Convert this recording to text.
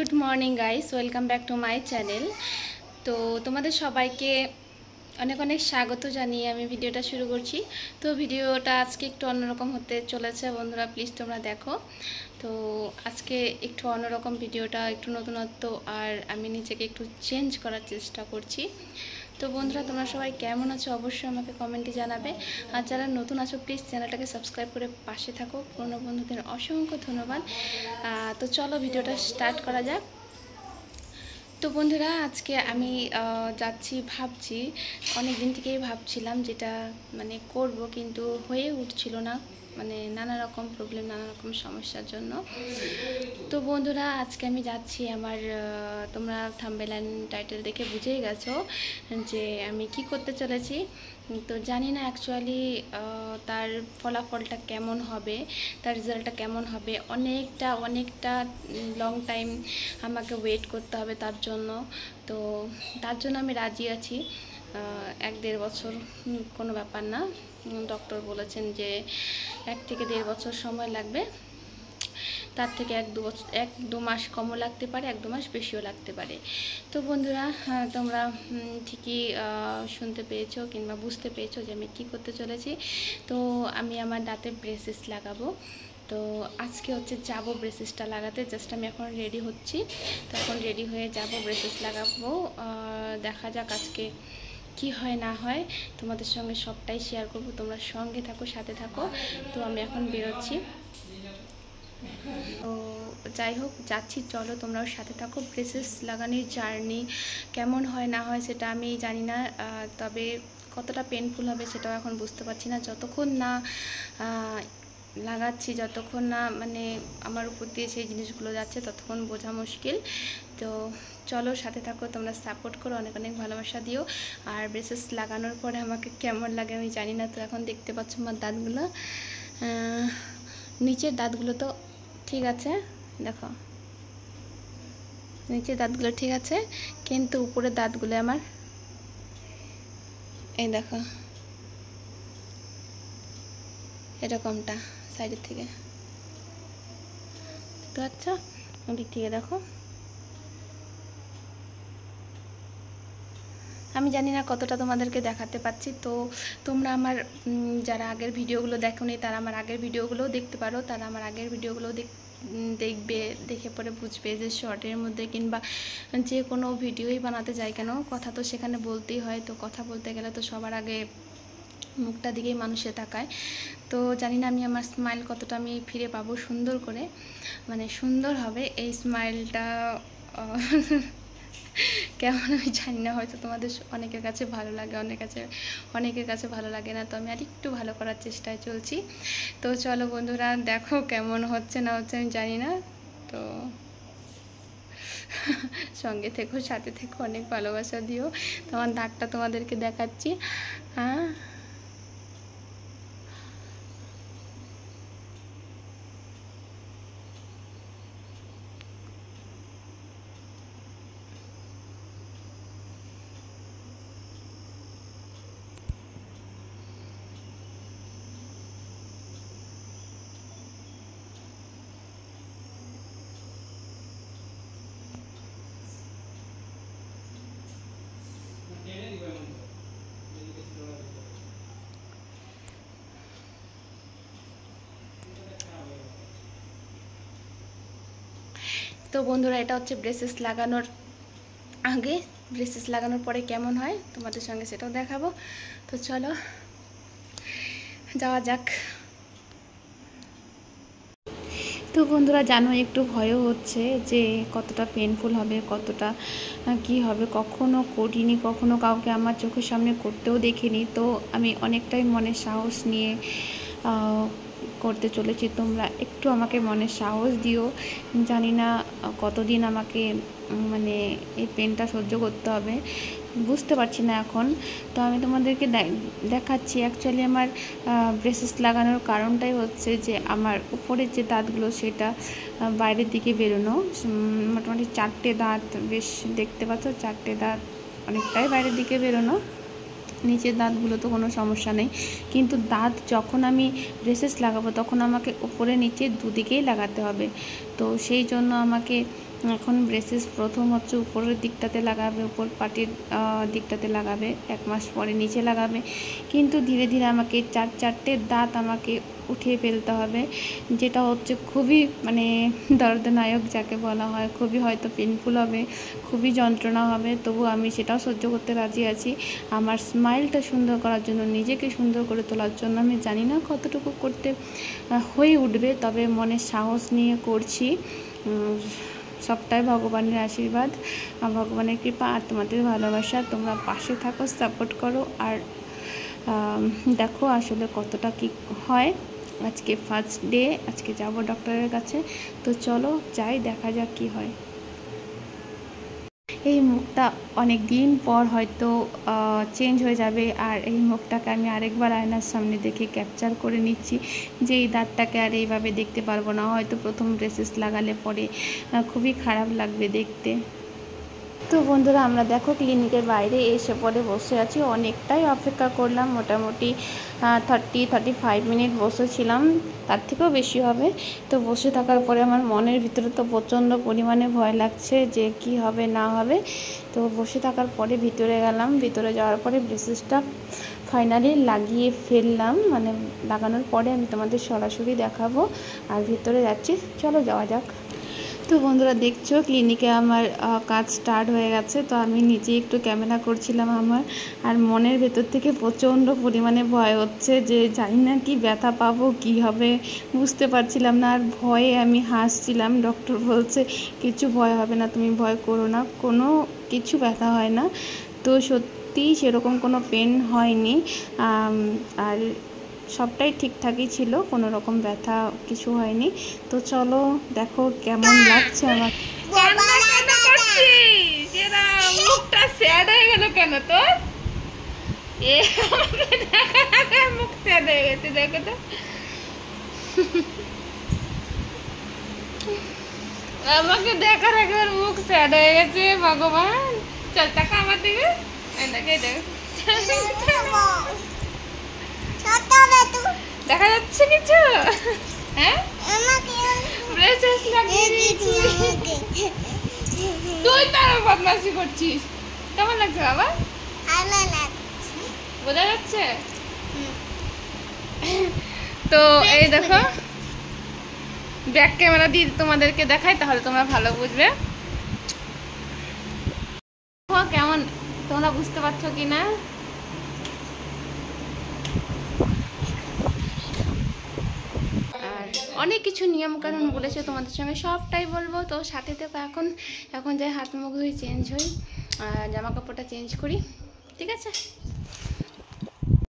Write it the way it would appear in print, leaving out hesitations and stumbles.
Good morning guys, welcome back to my channel. তো তোমাদের সবাইকে অনেক অনেক স্বাগত জানিয়ে আমি ভিডিওটা শুরু করছি। তো ভিডিওটা আজকে একটু অন্যরকম হতে চলেছে বন্ধুরা, প্লিজ তোমরা দেখো। তো আজকে একটু অন্যরকম ভিডিওটা, একটু নতুনত্ব, আর আমি নিজেকে একটু চেঞ্জ করার চেষ্টা করছি। তো বন্ধুরা, তোমরা সবাই কেমন আছো অবশ্যই আমাকে কমেন্টে জানাবে। আর যারা নতুন আছো প্লিজ চ্যানেলটাকে সাবস্ক্রাইব করে পাশে থাকো। পুরনো বন্ধুদের অসংখ্য ধন্যবাদ। তো চলো ভিডিওটা স্টার্ট করা যাক। তো বন্ধুরা, আজকে আমি ভাবছি অনেক দিন থেকেই ভাবছিলাম যেটা করব, কিন্তু হয়ে উঠছিল না, নানা রকম প্রবলেম, নানা রকম সমস্যার জন্য। তো বন্ধুরা, আজকে আমি যাচ্ছি আমার তোমরা থাম্বনেল এন্ড টাইটেল দেখে বুঝেই গেছো যে আমি কি করতে চলেছি। তো জানি না অ্যাকচুয়ালি তার ফলাফলটা কেমন হবে, তার রেজাল্টটা কেমন হবে। অনেকটা লং টাইম আমাকে ওয়েট করতে হবে তার জন্য। তো তার জন্য আমি রাজি আছি। 1-1.5 বছর কোনো ব্যাপার না। ডক্টর বলেছেন যে 1 থেকে 1.5 বছর সময় লাগবে। তার থেকে 1-2 মাস কমও লাগতে পারে, 1-2 মাস বেশিও লাগতে পারে। তো বন্ধুরা, তোমরা ঠিকই শুনতে পেয়েছো কিংবা বুঝতে পেরেছো যে আমি কী করতে চলেছি। তো আমি আমার দাঁতে ব্রেসেস লাগাবো। তো আজকে যাব ব্রেসেসটা লাগাতে। জাস্ট আমি এখন রেডি হচ্ছি। তো এখন রেডি হয়ে যাব, ব্রেসেস লাগাবো। দেখা যাক আজকে কি হয় না হয়, তোমাদের সঙ্গে সবটাই শেয়ার করব। তোমরা সঙ্গে থাকো, সাথে থাকো। তো আমি এখন বেরোচ্ছি। তো যাই হোক, যাচ্ছি, চলো তোমরাও সাথে থাকো। ব্রেসেস লাগানোর জার্নি কেমন হয় না হয় সেটা আমি জানি না, তবে কতটা পেনফুল হবে সেটাও এখন বুঝতে পারছি না। যতক্ষণ না লাগাচ্ছি, যতক্ষণ না আমার উপর দিয়ে সেই জিনিসগুলো যাচ্ছে, ততক্ষণ বোঝা মুশকিল। তো চলো সাথে থাকো, তোমরা সাপোর্ট করো, অনেক অনেক ভালোবাসা দিও। আর ব্রেসেস লাগানোর পরে আমাকে কেমন লাগে আমি জানি না। তো এখন দেখতে পাচ্ছ আমার দাঁতগুলো, নিচের দাঁতগুলো তো ঠিক আছে, দেখো নিচের দাঁতগুলো ঠিক আছে, কিন্তু উপরের দাঁতগুলো আমার এই দেখো এরকমটা সাইডের থেকে, দেখতে পাচ্ছ? ওদিক থেকে দেখো। আমি জানি না কতটা তোমাদেরকে দেখাতে পাচ্ছি। তো তোমরা আমার যারা আগের ভিডিওগুলো দেখোনি তারা আমার আগের ভিডিওগুলোও দেখতে পারো। তারা আমার আগের ভিডিওগুলোও দেখবে, দেখে পরে বুঝবে যে শর্টের মধ্যে কিংবা যে কোনো ভিডিওই বানাতে যাই কেন, কথা তো সেখানে বলতেই হয়। তো কথা বলতে গেলে তো সবার আগে মুখটা দিকেই মানুষে তাকায়। তো জানি না আমি আমার স্মাইল কতটা আমি ফিরে পাবো সুন্দর করে, সুন্দর হবে এই স্মাইলটা। কেমন আমি জানি না, হয়তো তোমাদের অনেকের কাছে ভালো লাগে, অনেকের কাছে ভালো লাগে না। তো আমি আরেকটু ভালো করার চেষ্টায় চলছি। তো চলো বন্ধুরা, দেখো কেমন হচ্ছে না হচ্ছে আমি জানি না। তো সঙ্গে থেকো, সাথে থেকো, অনেক ভালোবাসা দিও। তোমার দাগটা তোমাদেরকে দেখাচ্ছি। হ্যাঁ, তো বন্ধুরা, এটা হচ্ছে ব্রেসেস লাগানোর আগে। ব্রেসেস লাগানোর পরে কেমন হয় তোমাদের সঙ্গে সেটাও দেখাবো। তো চলো যাওয়া যাক। তো বন্ধুরা, জানো একটু ভয়ও হচ্ছে যে কতটা পেনফুল হবে, কতটা কি হবে। কখনো করিনি, কখনো কাউকে আমার চোখের সামনে করতেও দেখিনি। তো আমি অনেকটাই মনে সাহস নিয়ে করতে চলেছি। তোমরা একটু আমাকে মনে সাহস দিও। জানি না কতদিন আমাকে এই পেনটা সহ্য করতে হবে, বুঝতে পারছি না এখন। তো আমি তোমাদেরকে দেখাচ্ছি। অ্যাকচুয়ালি আমার ব্রেসেস লাগানোর কারণটাই হচ্ছে যে আমার উপরের যে দাঁতগুলো সেটা বাইরের দিকে বেরোনো। মোটামুটি 4টে দাঁত, বেশ দেখতে পাচ্ছ 4টে দাঁত অনেকটাই বাইরের দিকে বেরোনো। নিচের দাঁতগুলো তো কোনো সমস্যা নেই, কিন্তু দাঁত যখন আমি ব্রেসেস লাগাবো তখন আমাকে উপরে নিচে দুদিকেই লাগাতে হবে। তো সেই জন্য আমাকে এখন ব্রেসেস প্রথম হচ্ছে উপরের দিকটাতে লাগাবে, উপর পাটির দিকটাতে লাগাবে, 1 মাস পরে নিচে লাগাবে। কিন্তু ধীরে ধীরে আমাকে 4-4টে দাঁত আমাকে উঠিয়ে ফেলতে হবে, যেটা হচ্ছে খুবই মানে দর্দনায়ক যাকে বলা হয়। খুবই হয়তো পেনফুল হবে, খুবই যন্ত্রণা হবে, তবু আমি সেটাও সহ্য করতে রাজি আছি। আমার স্মাইলটা সুন্দর করার জন্য, নিজেকে সুন্দর করে তোলার জন্য। আমি জানি না কতটুকু করতে হয়ে উঠবে, তবে মনে সাহস নিয়ে করছি। সবটাই ভগবানের আশীর্বাদ, ভগবানের কৃপা আর তোমাদের ভালোবাসা। তোমরা পাশে থাকো, সাপোর্ট করো, আর দেখো আসলে কতটা কি হয়। আজকে ফার্স্ট ডে, আজকে যাব ডক্টরের কাছে। তো চলো যাই, দেখা যাক কি হয়। এই মুখটা অনেক দিন পর হয়তো চেঞ্জ হয়ে যাবে, আর এই মুখটাকে আমি আরেকবার আয়নার সামনে দেখে ক্যাপচার করে নিচ্ছি যে এই দাঁতটাকে আর এইভাবে দেখতে পারবো না। হয়তো প্রথম ব্রেসেস লাগালে পরে খুবই খারাপ লাগবে দেখতে। তো বন্ধুরা, আমরা দেখো ক্লিনিকের বাইরে এসে পরে বসে আছি। অনেকটাই অপেক্ষা করলাম, মোটামুটি 30-35 মিনিট বসেছিলাম, তার থেকেও বেশি হবে। তো বসে থাকার পরে আমার মনের ভিতরে তো প্রচণ্ড পরিমাণে ভয় লাগছে যে কি হবে না হবে। তো বসে থাকার পরে ভিতরে গেলাম, ভিতরে যাওয়ার পরে ব্রেসেসটা ফাইনালি লাগিয়ে ফেললাম। মানে লাগানোর পরে আমি তোমাদের সরাসরি দেখাবো। আর ভিতরে যাচ্ছি, চলো যাওয়া যাক। তো বন্ধুরা দেখছো ক্লিনিকে আমার কাজ স্টার্ট হয়ে গেছে। তো আমি নিজে একটু ক্যামেরা করছিলাম আমার, আর মনের ভেতর থেকে প্রচণ্ড পরিমাণে ভয় হচ্ছে যে জানি না কি ব্যথা পাবো, কি হবে বুঝতে পারছিলাম না। আর ভয়ে আমি হাসছিলাম। ডক্টর বলছে কিছু ভয় হবে না, তুমি ভয় করো না, কোনো কিছু ব্যথা হয় না। তো সত্যি সেরকম কোনো পেন হয়নি, আর সবটাই ঠিকঠাকই ছিল, কোনো রকম ব্যথা কিছু হয়নি। তো চলো দেখো কেমন লাগছে আমার। মুখটা স্যাড হয়ে গেল কেন তোর? মুখ স্যাড হয়ে গেছে, দেখো তো। আমাকে দেখার একবার মুখ স্যাড হয়ে গেছে। ভগবান, চল টাকা আমার দিকে দেখা যাচ্ছে কিছু? হ্যাঁ, তুই তার বদমাশি করছিস। কেমন লাগছে বাবা? বোঝা যাচ্ছে? তো এই দেখো, ব্যাক ক্যামেরা দিয়ে তোমাদেরকে দেখাই, তাহলে তোমরা ভালো বুঝবে কেমন, তোমরা বুঝতে পারছো কিনা। অনেক কিছু নিয়মকানুন বলেছে, তোমাদের সঙ্গে সবটাই বলবো। তো সাথে থেকে এখন যাই হাত মুখ ধুই, চেঞ্জ হই, জামা কাপড়টা চেঞ্জ করি, ঠিক আছে?